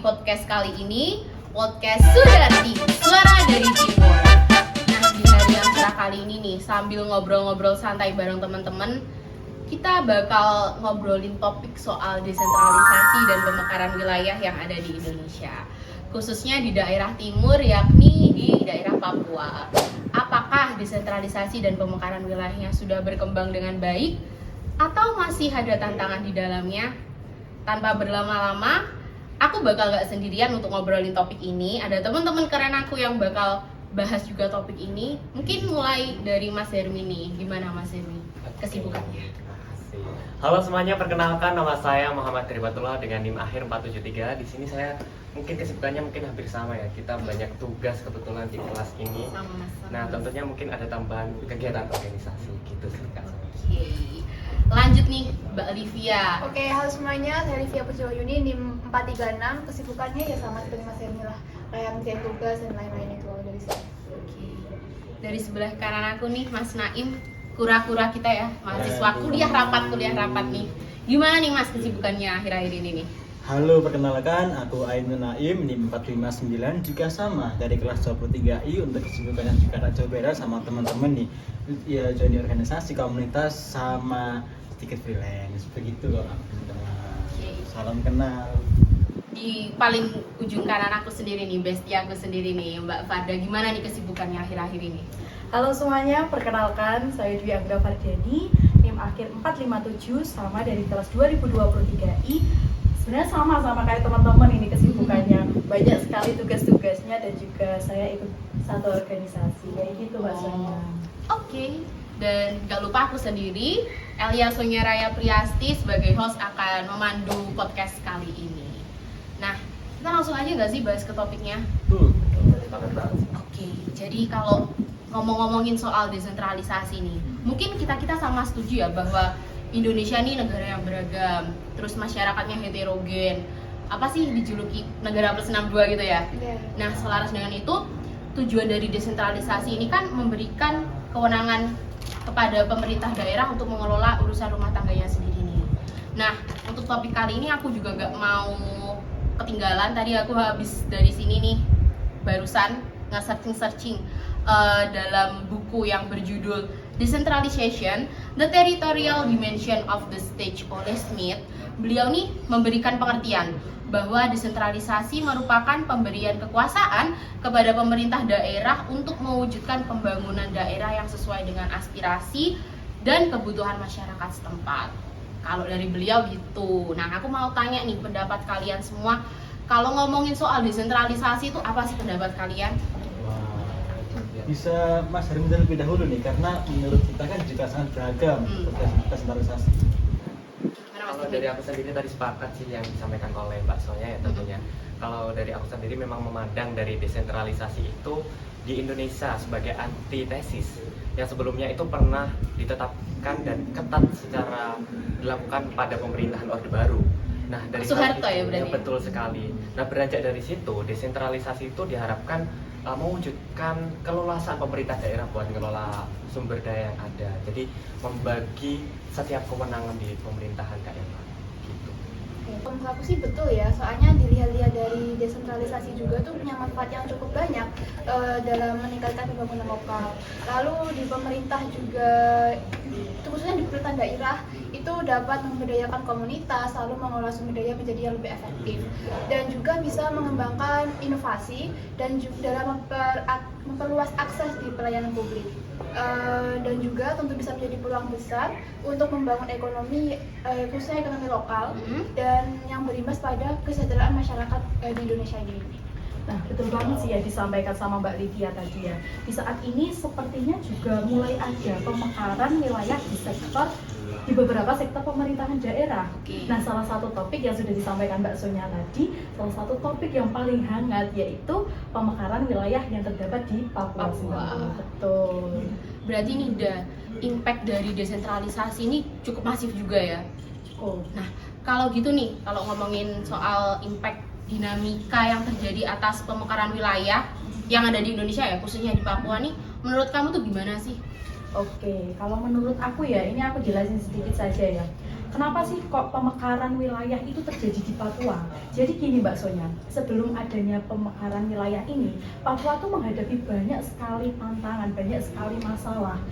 podcast kali ini, podcast Sudarti, Suara dari Timur. Nah, di hari yang cerah kali ini nih, sambil ngobrol-ngobrol santai bareng teman-teman, kita bakal ngobrolin topik soal desentralisasi dan pemekaran wilayah yang ada di Indonesia, khususnya di daerah timur, yakni di daerah Papua. Apakah desentralisasi dan pemekaran wilayahnya sudah berkembang dengan baik atau masih ada tantangan di dalamnya? Tanpa berlama-lama, aku bakal gak sendirian untuk ngobrolin topik ini. Ada teman-teman keren aku yang bakal bahas juga topik ini. Mungkin mulai dari Mas Hermi nih. Gimana Mas Hermi kesibukannya? Halo semuanya, perkenalkan nama saya Muhammad Tribatullah dengan NIM akhir 473. Di sini saya mungkin kesibukannya mungkin hampir sama ya. Kita banyak tugas kebetulan di kelas ini. Nah, tentunya mungkin ada tambahan kegiatan organisasi gitu sih Kak. Oke. Lanjut nih Mbak Livia. Oke, halo semuanya, saya Livia Pujiwayuni, NIM 436. Kesibukannya ya sama seperti Mas Hermi lah, kayak ngerjain tugas dan lain-lain itu dari sini. Oke. Dari sebelah kanan aku nih Mas Naim, kura-kura kita ya, mahasiswa kuliah rapat nih. Gimana nih Mas kesibukannya akhir-akhir ini nih? Halo, perkenalkan aku Ainun Naim, NIM 459, juga sama dari kelas 23I. Untuk kesibukannya juga tak jauh beda sama teman-teman nih. Ya, join di organisasi, komunitas, sama sedikit freelance. Begitu loh teman-teman. Salam kenal. Di paling ujung kanan aku sendiri nih, bestie aku sendiri nih, Mbak Farda. Gimana nih kesibukannya akhir-akhir ini? Halo semuanya, perkenalkan saya Dwi Angga Fardiani, NIM akhir 457, sama dari kelas 2023I. Sebenarnya sama kayak teman-teman ini kesibukannya. Banyak sekali tugas-tugasnya dan juga saya ikut satu organisasi. Kayak gitu bahasanya. Oke. Dan gak lupa aku sendiri, Elia Sonia Raya Priasti sebagai host akan memandu podcast kali ini. Nah, kita langsung aja gak sih bahas ke topiknya? Oke, jadi kalau ngomongin soal desentralisasi nih, mungkin kita sama setuju ya bahwa Indonesia ini negara yang beragam, terus masyarakatnya heterogen. Apa sih dijuluki negara plus 62 gitu ya? Yeah. Nah, selaras dengan itu, tujuan dari desentralisasi ini kan memberikan kewenangan kepada pemerintah daerah untuk mengelola urusan rumah tangganya sendiri nih. Nah, untuk topik kali ini aku juga gak mau ketinggalan. Tadi aku habis dari sini nih, barusan nge-searching dalam buku yang berjudul Decentralization, The Territorial Dimension of the State oleh Smith. Beliau nih memberikan pengertian bahwa desentralisasi merupakan pemberian kekuasaan kepada pemerintah daerah untuk mewujudkan pembangunan daerah yang sesuai dengan aspirasi dan kebutuhan masyarakat setempat. Kalau dari beliau gitu. Nah, aku mau tanya nih pendapat kalian semua. Kalau ngomongin soal desentralisasi itu apa sih pendapat kalian? Bisa Mas Harim terlebih dahulu nih, karena menurut kita kan juga sangat beragam desentralisasi. Kalau dari aku sendiri tadi sepakat sih yang disampaikan oleh Mbak Sonya ya tentunya. Kalau dari aku sendiri memang memandang dari desentralisasi itu di Indonesia sebagai antitesis yang sebelumnya itu pernah ditetapkan dan ketat secara dilakukan pada pemerintahan Orde Baru. Nah, dari Soeharto ya berarti? Betul sekali. Nah, beranjak dari situ, desentralisasi itu diharapkan mewujudkan keleluasan pemerintah daerah buat mengelola sumber daya yang ada. Jadi membagi setiap kewenangan di pemerintahan daerah gitu. Menurut aku sih betul ya, soalnya dilihat-lihat dari desentralisasi juga tuh punya manfaat yang cukup banyak dalam meningkatkan pembangunan lokal. Lalu di pemerintah juga, khususnya di pemerintahan daerah, itu dapat memberdayakan komunitas, lalu mengelola sumber daya menjadi yang lebih efektif, dan juga bisa mengembangkan inovasi dan juga dalam memperluas akses di pelayanan publik. Dan juga tentu bisa menjadi peluang besar untuk membangun ekonomi, khususnya ekonomi lokal, dan yang berimbas pada kesejahteraan masyarakat di Indonesia ini. Nah, betul banget sih ya disampaikan sama Mbak Livia tadi ya. Di saat ini sepertinya juga mulai ada pemekaran wilayah di beberapa sektor pemerintahan daerah. Nah, salah satu topik yang sudah disampaikan Mbak Sonya tadi, salah satu topik yang paling hangat yaitu pemekaran wilayah yang terdapat di Papua. Betul. Berarti nih impact dari desentralisasi ini cukup masif juga ya. Nah, kalau gitu nih, kalau ngomongin soal impact dinamika yang terjadi atas pemekaran wilayah yang ada di Indonesia ya, khususnya di Papua nih, menurut kamu tuh gimana sih? Oke, kalau menurut aku ya, ini aku jelasin sedikit saja ya. kenapa sih kok pemekaran wilayah itu terjadi di Papua? Jadi gini Mbak Sonya, sebelum adanya pemekaran wilayah ini, Papua tuh menghadapi banyak sekali tantangan, banyak sekali masalah.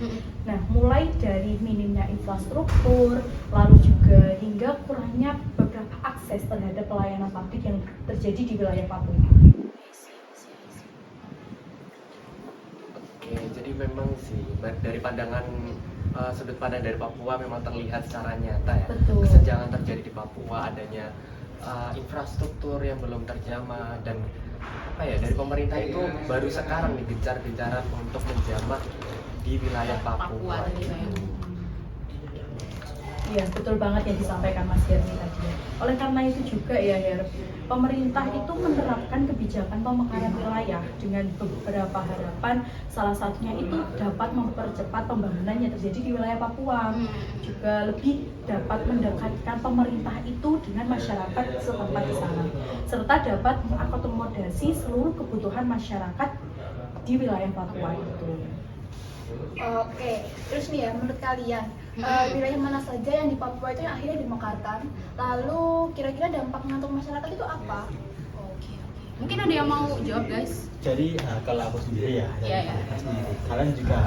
Nah, mulai dari minimnya infrastruktur, lalu juga hingga kurangnya beberapa akses terhadap pelayanan publik yang terjadi di wilayah Papua. Oke, jadi memang sih dari pandangan sudut pandang dari Papua memang terlihat secara nyata ya. Betul. Kesenjangan terjadi di Papua, adanya infrastruktur yang belum terjamah, dan apa ya, dari pemerintah itu baru sekarang nih gencar-gencaran untuk menjamah di wilayah Papua. tadi ya. Iya, betul banget yang disampaikan Mas Hermi tadi. Oleh karena itu juga ya, Her, pemerintah itu menerapkan kebijakan pemekaran wilayah dengan beberapa harapan, salah satunya itu dapat mempercepat pembangunan yang terjadi di wilayah Papua. Juga lebih dapat mendekatkan pemerintah itu dengan masyarakat setempat di sana, serta dapat mengakomodasi seluruh kebutuhan masyarakat di wilayah Papua itu. Oke, terus nih ya, menurut kalian wilayah mana saja yang di Papua itu yang akhirnya dimekarkan? Lalu kira-kira dampaknya untuk masyarakat itu apa? Oke. Mungkin ada yang mau jawab guys? Jadi kalau aku sendiri ya, Iya, ya. kalian juga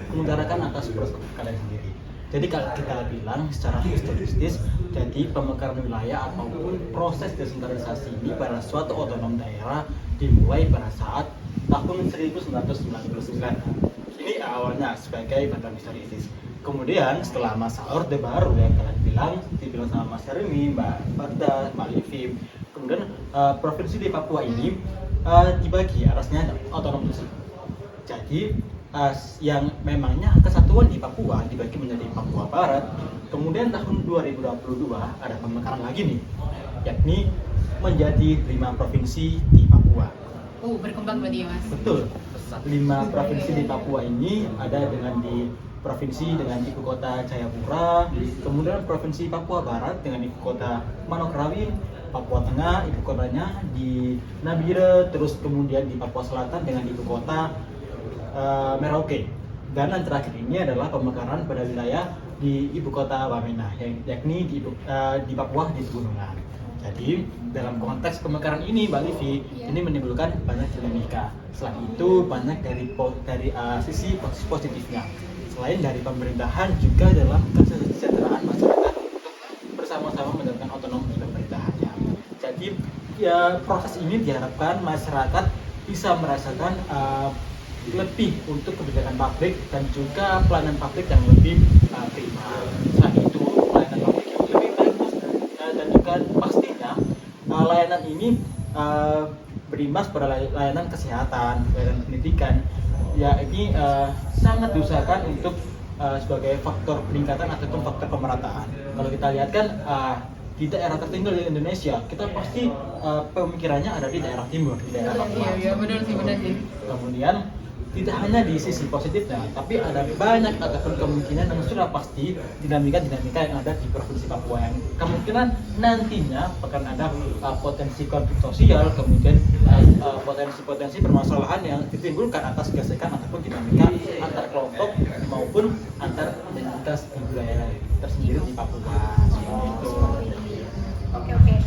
mengutarakan atas perspektif kalian sendiri. Jadi kalau kita bilang secara historis, jadi pemekaran wilayah ataupun proses desentralisasi ini pada suatu otonom daerah dimulai pada saat tahun 1999. Ini awalnya sebagai bantuan historis. Kemudian setelah masa Orde Baru yang kalian dibilang sama Mas Hermi, Mbak Farda, Mbak Livi, kemudian provinsi di Papua ini dibagi atasnya otonom khusus. Jadi yang memangnya kesatuan di Papua dibagi menjadi Papua Barat. Kemudian tahun 2022 ada pemekaran lagi nih, yakni menjadi 5 provinsi di Papua. Berkembang berarti ya Mas? Betul. 5 provinsi di Papua ini ada dengan di provinsi dengan ibu kota Jayapura, kemudian provinsi Papua Barat dengan ibu kota Manokwari, Papua Tengah ibu kotanya di Nabire, terus kemudian di Papua Selatan dengan ibu kota Merauke. Dan yang terakhir ini adalah pemekaran pada wilayah di ibu kota Wamena, yakni di Papua di pegunungan. Jadi dalam konteks pemekaran ini, Mbak Livi, ini menimbulkan banyak dinamika. Selain itu banyak dari sisi positifnya. Selain dari pemerintahan juga dalam kesejahteraan masyarakat untuk bersama-sama menjalankan otonomi pemerintahannya. Jadi ya proses ini diharapkan masyarakat bisa merasakan lebih untuk kebijakan publik dan juga pelayanan publik yang lebih prima. Selain itu pelayanan publik yang lebih bagus dan juga pastinya layanan ini berimbas pada layanan kesehatan, layanan pendidikan. Ya ini sangat diusahakan untuk sebagai faktor peningkatan ataupun faktor pemerataan. Kalau kita lihat kan di daerah tertinggal di Indonesia, kita pasti pemikirannya ada di daerah timur, di daerah Papua. Iya, benar sih. Kemudian tidak hanya di sisi positifnya, tapi ada banyak ataupun kemungkinan yang sudah pasti dinamika yang ada di provinsi Papua yang kemungkinan nantinya akan ada potensi konflik sosial, kemudian potensi permasalahan yang ditimbulkan atas gesekan ataupun dinamika antar kelompok maupun antar identitas di wilayah tersendiri di Papua. Itu. Oke.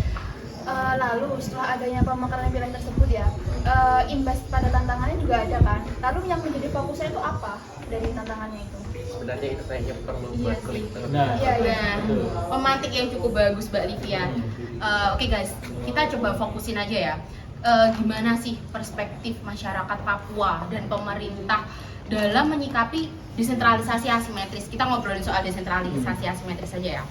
Lalu setelah adanya pemekaran wilayah tersebut ya, imbas pada tantangannya juga ada kan. Lalu yang menjadi fokusnya itu apa dari tantangannya itu? Sebenarnya itu kayaknya perlu buat klik terlebih Nah, dahulu. Pemantik yang cukup bagus Mbak Livia. Oke guys, kita coba fokusin aja ya. Gimana sih perspektif masyarakat Papua dan pemerintah dalam menyikapi desentralisasi asimetris? Kita ngobrolin soal desentralisasi asimetris saja ya.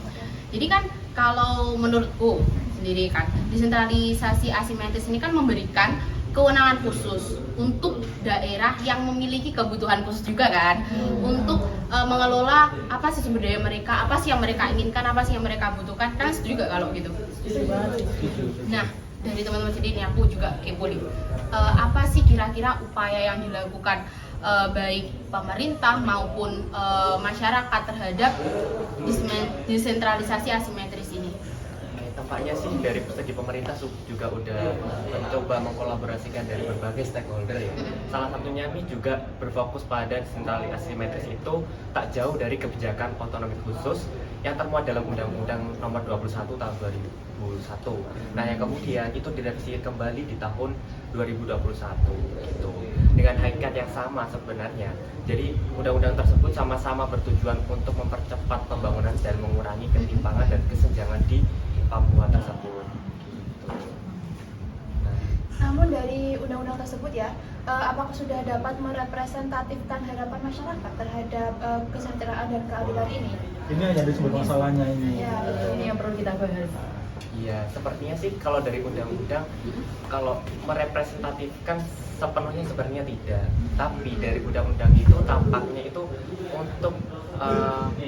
Jadi kan kalau menurutku sendiri kan, desentralisasi asimetris ini kan memberikan kewenangan khusus untuk daerah yang memiliki kebutuhan khusus juga kan, untuk mengelola apa sih sumber daya mereka, apa sih yang mereka inginkan, apa sih yang mereka butuhkan. Kalian setuju gak kalau gitu? Nah, dari teman-teman sendiri aku juga kepo nih, apa sih kira-kira upaya yang dilakukan baik pemerintah maupun masyarakat terhadap desentralisasi asimetris ini? Tampaknya sih dari segi pemerintah juga udah mencoba mengkolaborasikan dari berbagai stakeholder ya. Salah satunya nih juga berfokus pada desentralisasi asimetris itu tak jauh dari kebijakan otonomi khusus yang termuat dalam Undang-Undang Nomor 21 Tahun 2001. Nah, yang kemudian itu direvisi kembali di tahun 2021 gitu. Dengan hakikat yang sama sebenarnya. Jadi undang-undang tersebut sama-sama bertujuan untuk mempercepat pembangunan dan mengurangi ketimpangan dan kesenjangan di Papua tersebut. Gitu. Namun dari undang-undang tersebut ya, apakah sudah dapat merepresentatifkan harapan masyarakat terhadap kesejahteraan dan keadilan ini? Ini yang jadi sumber masalahnya ini. Ya, betul. Ini yang perlu kita bahas. Iya, sepertinya sih kalau dari undang-undang, kalau merepresentatifkan sepenuhnya sebenarnya tidak. Tapi dari undang-undang itu tampaknya itu untuk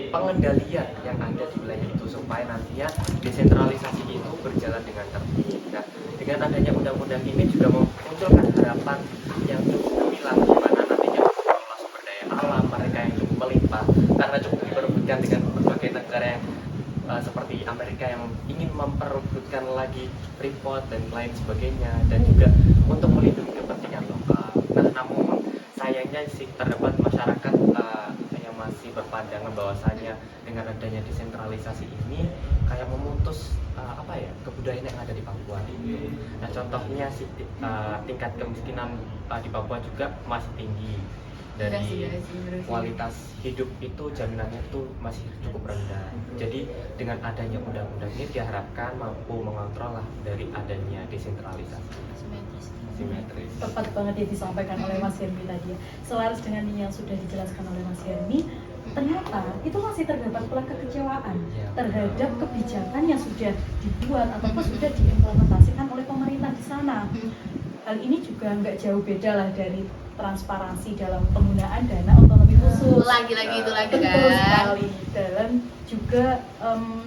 pengendalian yang ada di wilayah itu supaya nantinya desentralisasi itu berjalan dengan tertib. Nah, dengan adanya undang-undang ini juga memunculkan harapan yang cukup gemilang di mana nantinya mengelola sumber daya alam mereka yang cukup melimpah karena cukup diperebutkan dengan berbagai negara yang seperti Amerika yang ingin memperebutkan lagi Freeport dan lain sebagainya, dan juga untuk melindungi kepentingan lokal. Nah, namun sayangnya sih terdapat masyarakat yang masih berpandangan bahwasanya dengan adanya desentralisasi ini kayak memutus kebudayaan yang ada di Papua ini. Nah, contohnya sih tingkat kemiskinan di Papua juga masih tinggi. Dari kualitas hidup itu jaminannya itu masih cukup rendah. Jadi dengan adanya undang-undang ini diharapkan mampu mengontrol lah dari adanya desentralisasi simetris. Tepat banget yang disampaikan oleh Mas Hermi tadi ya. Selaras dengan yang sudah dijelaskan oleh Mas Hermi, ternyata itu masih terdapat pula kekecewaan terhadap kebijakan yang sudah dibuat ataupun sudah diimplementasikan oleh pemerintah di sana. Hal ini juga nggak jauh beda lah dari transparansi dalam penggunaan dana otonomi khusus. Lagi-lagi itu lagi Betul kan. sekali. Dalam juga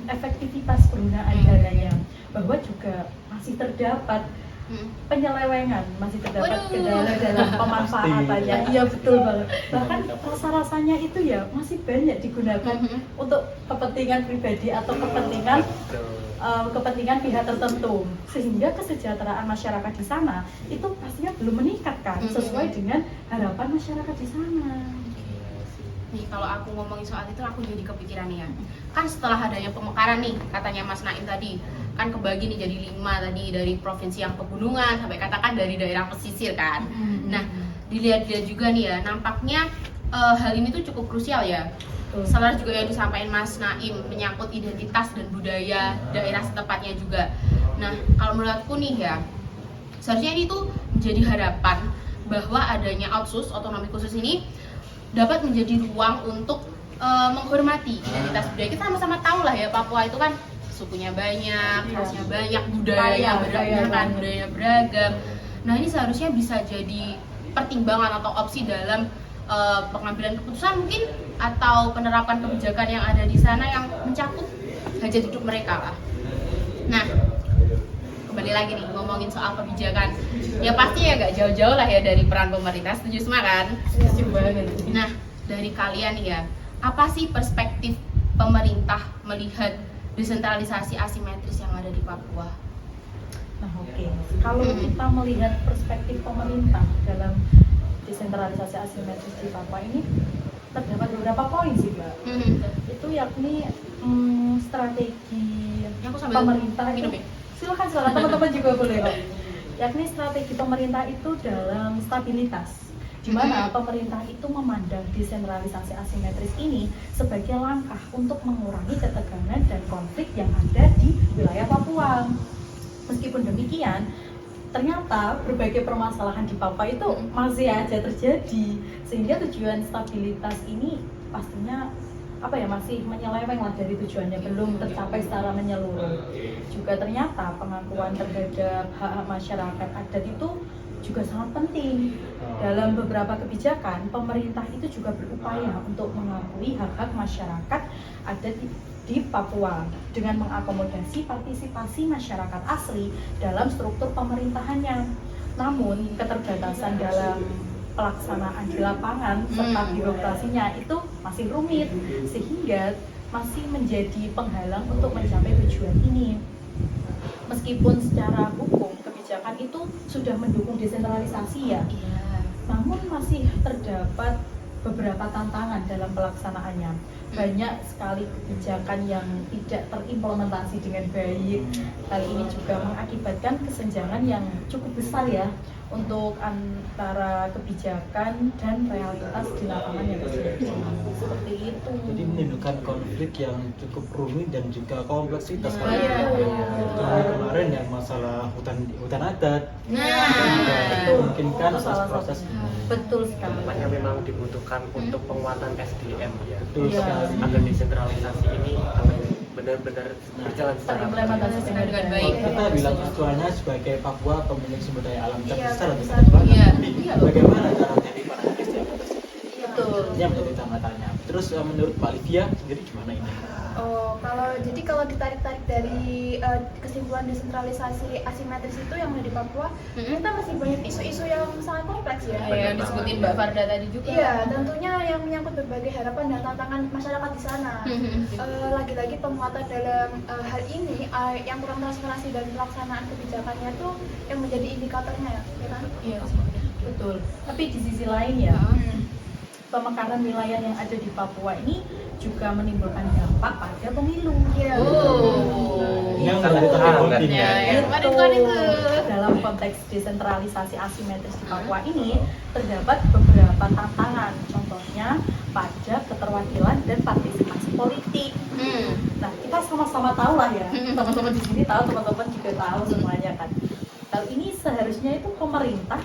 efektivitas penggunaan dananya, bahwa juga masih terdapat penyelewengan, masih terdapat Waduh. kendala dalam pemanfaatannya. Iya betul banget. Bahkan rasa-rasanya itu ya masih banyak digunakan untuk kepentingan pribadi atau kepentingan kepentingan pihak tertentu, sehingga kesejahteraan masyarakat di sana itu pastinya belum meningkat kan, sesuai dengan harapan masyarakat di sana. Nih kalau aku ngomongin soal itu aku jadi kepikiran nih ya. Kan setelah adanya pemekaran nih, katanya Mas Naim tadi, kan kebagi nih jadi 5 tadi, dari provinsi yang pegunungan sampai katakan dari daerah pesisir kan. Nah, dilihat-lihat juga nih ya, nampaknya hal ini tuh cukup krusial ya. Selaras juga yang disampaikan Mas Naim menyangkut identitas dan budaya daerah setepatnya juga. Nah, kalau menurutku nih ya, seharusnya ini tuh menjadi harapan bahwa adanya OTKHUS, otonomi khusus ini dapat menjadi ruang untuk menghormati identitas budaya. Kita sama-sama tahu lah ya, Papua itu kan sukunya banyak, rasnya banyak, budayanya beragam. Nah, ini seharusnya bisa jadi pertimbangan atau opsi dalam pengambilan keputusan mungkin, atau penerapan kebijakan yang ada di sana yang mencakup hajat hidup mereka lah. Nah, kembali lagi nih ngomongin soal kebijakan, ya pasti ya gak jauh-jauh lah ya dari peran pemerintah, setuju semua kan? Setuju banget. Nah, dari kalian ya, apa sih perspektif pemerintah melihat desentralisasi asimetris yang ada di Papua? Nah, oke. Kalau kita melihat perspektif pemerintah dalam desentralisasi asimetris di Papua ini, terdapat beberapa poin sih, Mbak. Itu yakni strategi pemerintah itu. Silakan teman-teman juga boleh kok. Yakni strategi pemerintah itu dalam stabilitas, di mana pemerintah itu memandang desentralisasi asimetris ini sebagai langkah untuk mengurangi ketegangan dan konflik yang ada di wilayah Papua. Meskipun demikian, ternyata berbagai permasalahan di Papua itu masih aja terjadi, sehingga tujuan stabilitas ini pastinya masih menyeleweng lah dari tujuannya, belum tercapai secara menyeluruh. Juga ternyata pengakuan terhadap hak-hak masyarakat adat itu juga sangat penting. Dalam beberapa kebijakan, pemerintah itu juga berupaya untuk mengakui hak-hak masyarakat adat di Papua dengan mengakomodasi partisipasi masyarakat asli dalam struktur pemerintahannya. Namun, keterbatasan dalam pelaksanaan di lapangan serta birokrasinya itu masih rumit, sehingga masih menjadi penghalang untuk mencapai tujuan ini. Meskipun secara hukum kebijakan itu sudah mendukung desentralisasi ya, Iya. namun masih terdapat beberapa tantangan dalam pelaksanaannya. Banyak sekali kebijakan yang tidak terimplementasi dengan baik. Hal ini juga mengakibatkan kesenjangan yang cukup besar ya untuk antara kebijakan dan realitas di lapangan yang terjadi. Seperti itu. Jadi menimbulkan konflik yang cukup rumit dan juga kompleksitas Nah, iya. Contohnya kemarin yang masalah hutan adat Nah, itu memungkinkan itu salah proses satunya. Betul sekali. Makanya memang dibutuhkan untuk penguatan SDM ya, betul Iya. sekali. agar desentralisasi ini benar-benar berjalan secara Terimplementasi dengan Dengan baik. baik. Kita bilang istilahnya sebagai Papua pemilik sumber daya alam Iya, terbesar untuk terbesar. kedepan. Iya. Tapi Iya. bagaimana cara menjadi para SDM tersebut? Iya. Betul. Ini yang menjadi tanda-tanya. Terus menurut Mbak Livia sendiri gimana ini? Oh, kalau ditarik-tarik dari kesimpulan desentralisasi asimetris itu yang ada di Papua, kita masih banyak isu-isu yang sangat kompleks ya. yang disebutin Mbak Farda tadi juga. Iya, tentunya yang menyangkut berbagai harapan dan tantangan masyarakat di sana. Lagi-lagi penguatan dalam hal ini yang kurang transparansi dan pelaksanaan kebijakannya itu yang menjadi indikatornya ya kan? Iya. Betul. Tapi di sisi lain ya, Hmm. pemekaran wilayah yang ada di Papua ini juga menimbulkan dampak pada pemilu. Iya. Oh. Yang menjadi topik penting Ya, ya. yang kemarin itu. Dalam konteks desentralisasi asimetris di Papua ini terdapat beberapa tantangan. Contohnya pada keterwakilan dan partisipasi politik. Nah, kita sama-sama tahu lah ya. Teman-teman di sini tahu, teman-teman juga tahu semuanya kan. Hal ini seharusnya itu pemerintah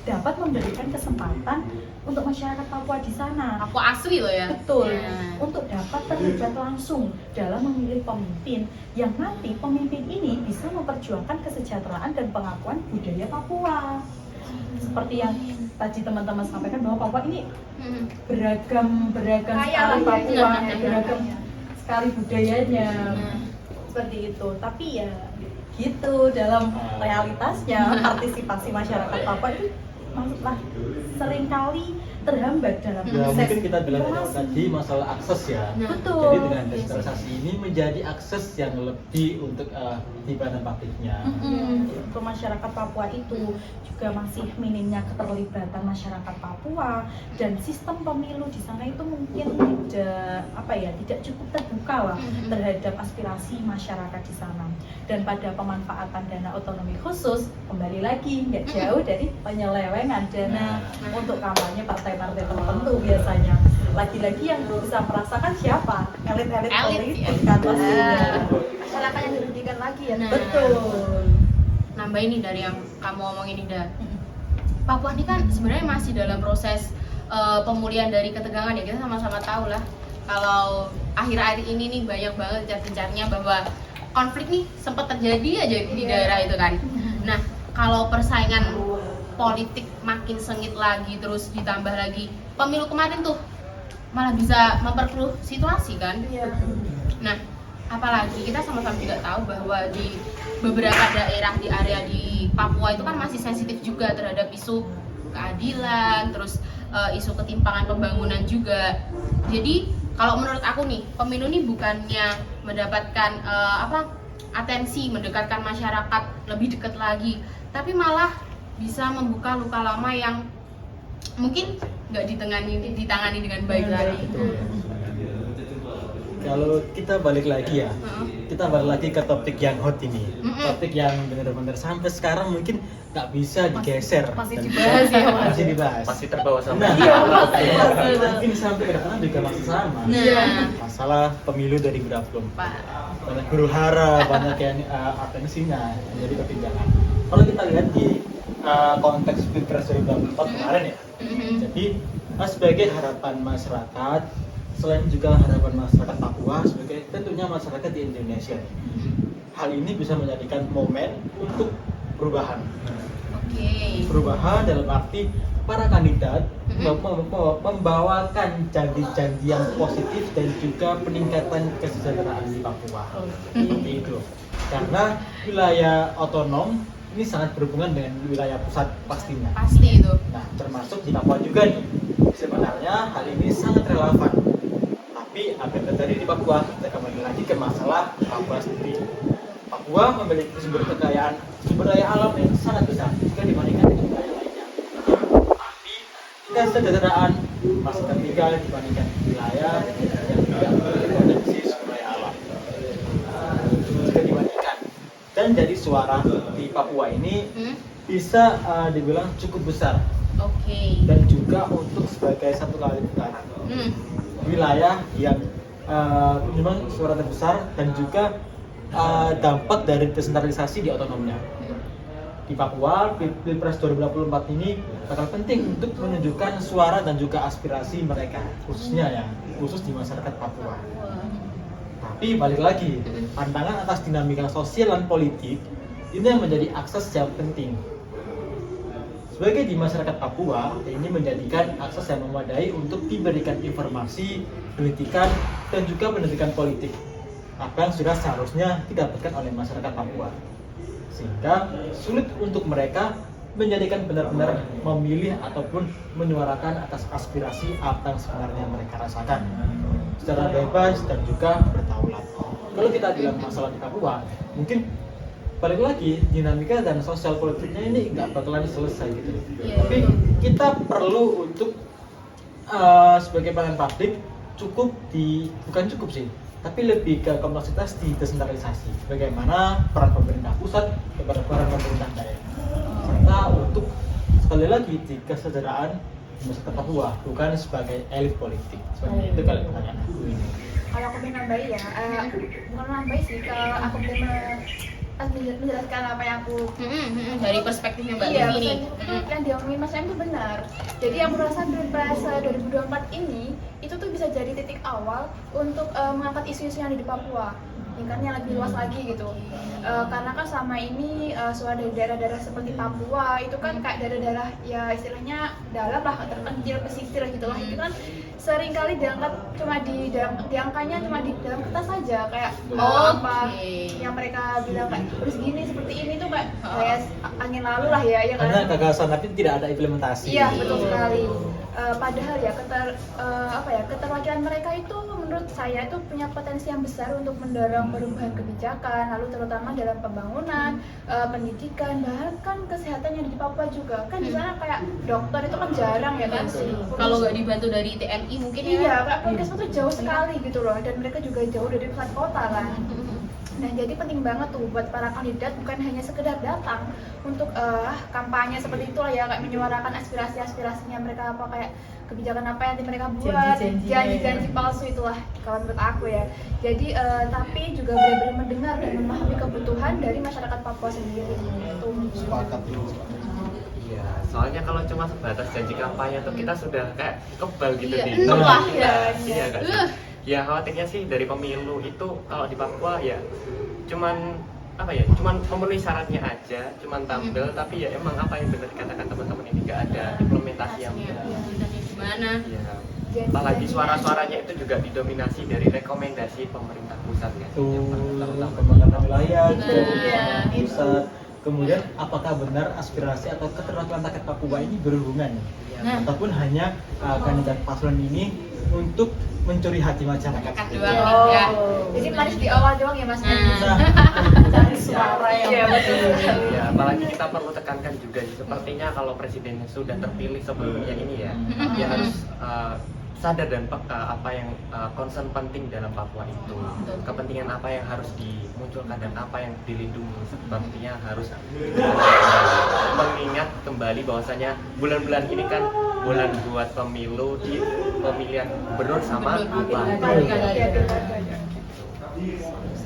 dapat memberikan kesempatan untuk masyarakat Papua di sana. Aku asli loh ya. Betul, Ya. untuk dapat terlibat langsung dalam memilih pemimpin yang nanti pemimpin ini bisa memperjuangkan kesejahteraan dan pengakuan budaya Papua. Seperti yang tadi teman-teman sampaikan bahwa Papua ini beragam Kaya sekali lah ya, Papua, iya. beragam sekali budayanya. Nah. Seperti itu. Tapi ya gitu dalam realitasnya partisipasi masyarakat Papua itu maksudlah seringkali terhambat dalam Ya proses mungkin kita bilang informasi. tadi masalah akses ya. Nah. Betul. Jadi dengan desentralisasi ini menjadi akses yang lebih untuk hiburan publiknya. Untuk masyarakat Papua itu juga masih minimnya keterlibatan masyarakat Papua dan sistem pemilu di sana itu mungkin tidak cukup terbuka lah terhadap aspirasi masyarakat di sana. Dan pada pemanfaatan dana otonomi khusus kembali lagi nggak jauh dari penyelewengan dana untuk kampanye partai-partai tertentu biasanya. Lagi-lagi yang bisa merasakan siapa? Elit-elit Elit, politik ya. kan pastinya. Masyarakat yang dirugikan lagi ya. Nah. Betul. Nambah ini dari yang kamu omongin Ida. Papua ini kan sebenarnya masih dalam proses pemulihan dari ketegangan ya. Kita sama-sama tahu lah kalau akhir-akhir ini nih banyak banget gencar-gencarnya bahwa konflik nih sempat terjadi aja di daerah itu kan. Nah, kalau persaingan politik makin sengit lagi terus ditambah lagi pemilu kemarin tuh malah bisa memperkeruh situasi kan. Iya. Nah, apalagi kita sama-sama juga tahu bahwa di beberapa daerah di area di Papua itu kan masih sensitif juga terhadap isu keadilan, terus isu ketimpangan pembangunan juga. Jadi kalau menurut aku nih, pemilu ini bukannya mendapatkan atensi, mendekatkan masyarakat lebih dekat lagi, tapi malah bisa membuka luka lama yang mungkin nggak ditangani dengan baik lagi. Kalau kita balik lagi ya, kita balik lagi ke topik yang hot ini, topik yang benar-benar sampai sekarang mungkin nggak bisa digeser, Masih dan dibahas ya, Mas. masih dibahas. masih terbawa sampai Nah, Iya, masih. mungkin sampai ke depan juga masih sama. Nah, Masalah pemilu 2024. Pak. Banyak huru hara, banyak yang atensinya menjadi perbincangan. Kalau kita lihat di konteks Pilpres 2024 kemarin ya, jadi sebagai harapan masyarakat, selain juga harapan masyarakat Papua, sebagai tentunya masyarakat di Indonesia, hal ini bisa menjadikan momen untuk perubahan. Oke. Perubahan dalam arti para kandidat membawakan janji-janji yang positif dan juga peningkatan kesejahteraan di Papua. Seperti itu. Karena wilayah otonom ini sangat berhubungan dengan wilayah pusat pastinya. Pasti itu. Nah, termasuk di Papua juga nih. Sebenarnya hal ini sangat relevan. Tapi apa yang terjadi di Papua? Kita kembali lagi ke masalah Papua sendiri. Papua memiliki sumber daya alam yang sangat besar jika dibandingkan dengan wilayah lainnya. Tapi kesederhanaan masyarakat tinggal dibandingkan wilayah yang tidak berpotensi sumber daya alam. Jika dibandingkan, dan jadi suara di Papua ini bisa dibilang cukup besar. Oke. Dan juga untuk sebagai satu kali wilayah yang memang suara terbesar dan juga dampak dari desentralisasi di otonomnya. Di Papua, Pilpres 2024 ini bakal penting untuk menunjukkan suara dan juga aspirasi mereka, khusus di masyarakat Papua. Tapi balik lagi, pandangan atas dinamika sosial dan politik ini yang menjadi akses yang penting. Sebagai di masyarakat Papua, ini menjadikan akses yang memadai untuk diberikan informasi, pendidikan, dan juga pendidikan politik. Apa yang sudah seharusnya didapatkan oleh masyarakat Papua. Sehingga sulit untuk mereka menjadikan benar-benar memilih ataupun menyuarakan atas aspirasi apa yang sebenarnya mereka rasakan. Secara bebas dan juga berdaulat. Kalau kita bilang masalah di Papua, mungkin balik lagi dinamika dan sosial politiknya ini nggak bakalan selesai gitu. Tapi kita perlu untuk sebagai pelayan publik bukan cukup sih, tapi lebih ke kompleksitas di desentralisasi. Bagaimana peran pemerintah pusat kepada peran pemerintah daerah, serta untuk sekali lagi di kesejahteraan masyarakat Papua, bukan sebagai elit politik. Seperti itu kalau pertanyaan aku ini. Kalau aku mau nambahin ya, bukan nambahin sih, kalau aku menjelaskan apa yang aku Dari perspektifnya Mbak iya, Livi nih. yang diomongin Mas Em itu benar. Jadi aku rasa Pilpres 2024 ini itu tuh bisa jadi titik awal untuk mengangkat isu-isu yang ada di Papua, tingkatnya lebih luas lagi gitu. Karena kan selama ini suara dari daerah-daerah seperti Papua itu kan kayak daerah-daerah ya istilahnya dalam lah, terpencil, pesisir gitu lah. Itu kan sering kali diangkanya cuma di dalam kertas saja, kayak apa yang mereka bilang kayak terus gini seperti ini tuh kayak angin lalu lah ya kan. Karena gagasan tapi tidak ada implementasi. Iya, betul sekali. Padahal ya keterwakilan mereka itu menurut saya itu punya potensi yang besar untuk mendorong perubahan kebijakan, lalu terutama dalam pembangunan, pendidikan, bahkan kesehatan yang di Papua juga. Kan di sana kayak dokter itu kan jarang ya kan. Kalau nggak dibantu dari TNI mungkin iya, kayak puskesmas tuh jauh sekali gitu loh, dan mereka juga jauh dari pusat kota kan. Nah, jadi penting banget tuh buat para kandidat bukan hanya sekedar datang untuk kampanye seperti itulah ya, kayak menyuarakan aspirasi-aspirasinya mereka, apa kayak kebijakan apa yang mereka buat, janji-janji palsu itulah kalau menurut aku ya. Jadi tapi juga benar-benar mendengar dan memahami kebutuhan dari masyarakat Papua sendiri. Itu Sepakat. Iya, soalnya kalau cuma sebatas janji kampanye tuh kita sudah kayak kebal gitu Iya, di enak lah kita. ya. Iya nggak sih? Ya khawatirnya sih dari pemilu itu kalau di Papua ya cuman memenuhi syaratnya aja, cuman tampil, tapi ya emang apa yang benar dikatakan teman-teman ini nggak ada implementasi yang benar. Gimana? Iya. Apalagi suara-suaranya itu juga didominasi dari rekomendasi pemerintah pusat kan. Pembangunan wilayah, Iya. pusat. Kemudian apakah benar aspirasi atau keterwakilan rakyat Papua ini berhubungan? Nah. Ataupun hanya kandidat paslon ini untuk mencuri hati masyarakat? doang ya. Jadi manis di awal doang ya Mas. Nah, Cari suara yang Iya, betul. Ya, apalagi kita perlu tekankan juga sepertinya kalau presiden sudah terpilih sebelumnya ini ya, dia harus sadar dan peka apa yang concern penting dalam Papua itu, kepentingan apa yang harus dimunculkan dan apa yang dilindungi. Sepertinya harus mengingat kembali bahwasanya bulan-bulan ini kan bulan buat pemilu di pemilihan gubernur sama bupati.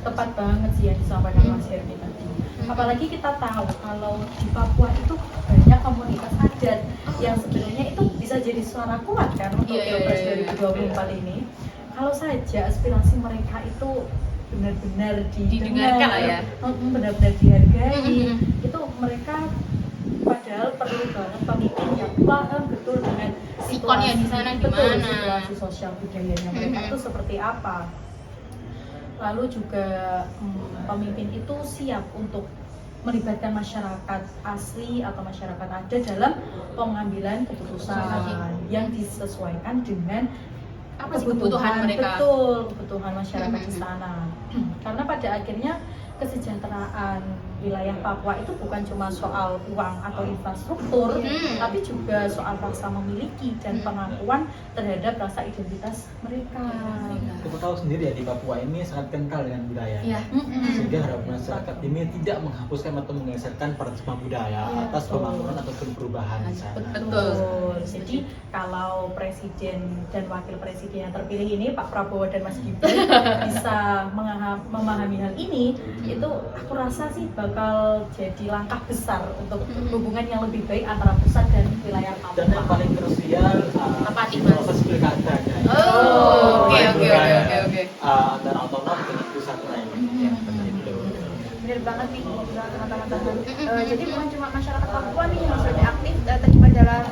Tepat banget sih yang disampaikan Mas Hermi tadi. Apalagi kita tahu kalau di Papua itu banyak komunitas adat yang sebenarnya itu bisa jadi suara kuat kan untuk Pilpres 2024 ini. Kalau saja aspirasi mereka itu benar-benar Didengarkan lah ya. benar-benar dihargai, itu mereka padahal perlu banget pemimpin yang paham betul dengan Sikonnya di sana betul, gimana. situasi sosial budayanya mereka itu seperti apa. Lalu juga pemimpin itu siap untuk melibatkan masyarakat asli atau masyarakat adat dalam pengambilan keputusan yang disesuaikan dengan Apa sih kebutuhan mereka? Betul, kebutuhan masyarakat di sana. Karena pada akhirnya kesejahteraan wilayah Papua itu bukan cuma soal uang atau infrastruktur, tapi juga soal rasa memiliki dan pengakuan terhadap rasa identitas mereka. Kita tahu sendiri ya di Papua ini sangat kental dengan budaya. Iya. Sehingga harapan masyarakat ini tidak menghapuskan atau menggeserkan paradigma budaya atas pembangunan ataupun perubahan di sana. Betul. Jadi kalau presiden dan wakil presiden yang terpilih ini Pak Prabowo dan Mas Gibran bisa memahami hal ini, itu aku rasa sih bakal jadi langkah besar untuk hubungan yang lebih baik antara pusat dan wilayah Papua. Dan yang paling krusial Apa nih, Mas? proses pilkadanya. Oh, oke. Antara otonom dengan pusat lain. Gitu. Bener banget nih teman-teman. Jadi bukan cuma masyarakat Papua nih yang harus lebih aktif terlibat dalam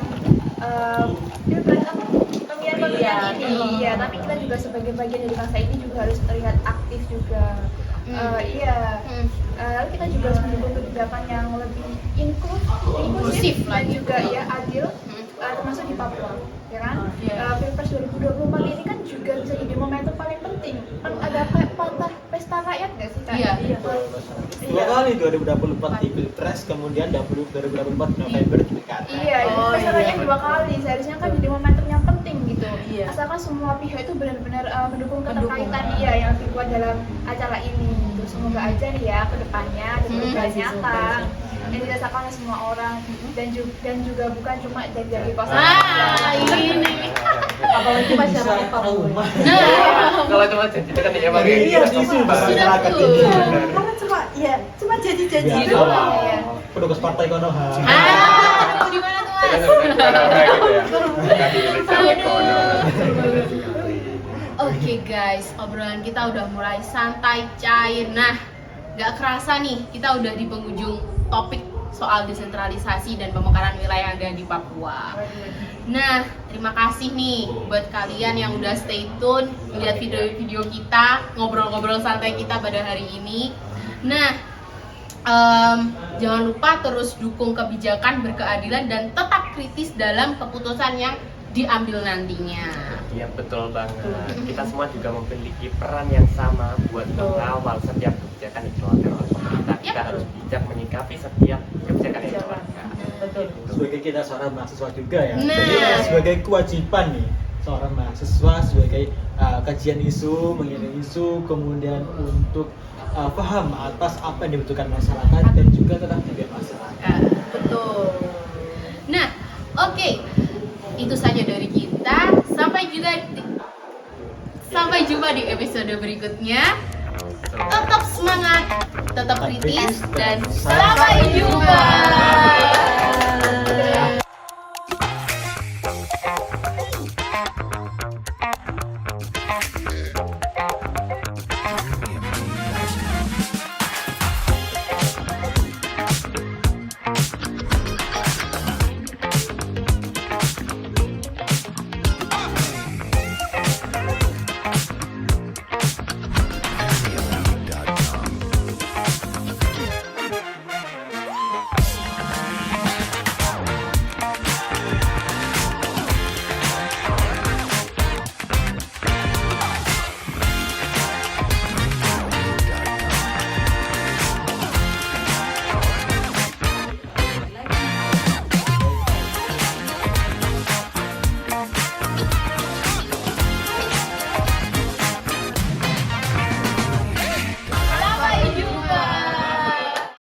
pilpres apa pemilihan ini. Iya, tapi kita juga sebagai bagian dari bangsa ini juga harus terlihat aktif juga. Lalu kita juga harus mendukung kebijakan yang lebih inklusif dan lagi. juga ya adil, termasuk di Papua, ya kan? Pilpres 2024 ini kan juga bisa jadi momentum paling penting. Kan ada pesta rakyat nggak sih Kak? Iya. Dua kali 2024 di pilpres, kemudian 2024 November di pilkada. Iya, itu pesta rakyat 2 kali. Seharusnya kan jadi momentum yang penting gitu. Iya. Asalkan semua pihak itu benar-benar mendukung keterkaitan dia yang lebih kuat dalam acara ini. Gitu. Semoga aja nih ya ke depannya ada perubahan nyata yang dirasakan oleh semua orang dan juga bukan cuma dari pasangan. Ini. Apalagi masyarakat Papua. Kalau cuma jadi kan ya Bang. Iya, isu masyarakat betul. ini. Karena cuma jadi-jadi Biasa doang. lah. Petugas partai Konoha. Di mana tuh, Mas? Oke guys, obrolan kita udah mulai santai, cair. Nah, gak kerasa nih, kita udah di penghujung topik soal desentralisasi dan pemekaran wilayah yang ada di Papua. Nah, terima kasih nih buat kalian yang udah stay tune melihat video-video kita, ngobrol-ngobrol santai kita pada hari ini. Nah, jangan lupa terus dukung kebijakan berkeadilan dan tetap kritis dalam keputusan yang diambil nantinya. Iya betul banget. Kita semua juga memiliki peran yang sama buat mengawal setiap kebijakan yang dikeluarkan oleh pemerintah. Kita harus bijak menyikapi setiap kebijakan yang dikeluarkan. Betul. Sebagai kita seorang mahasiswa juga ya. Nah. Jadi sebagai kewajiban nih seorang mahasiswa sebagai kajian isu, mengirim isu, kemudian untuk paham atas apa yang dibutuhkan masyarakat dan juga tetap juga masyarakat. Betul. Nah, oke. Itu saja dari kita. Sampai jumpa di episode berikutnya. Tetap semangat, tetap kritis, dan sampai jumpa.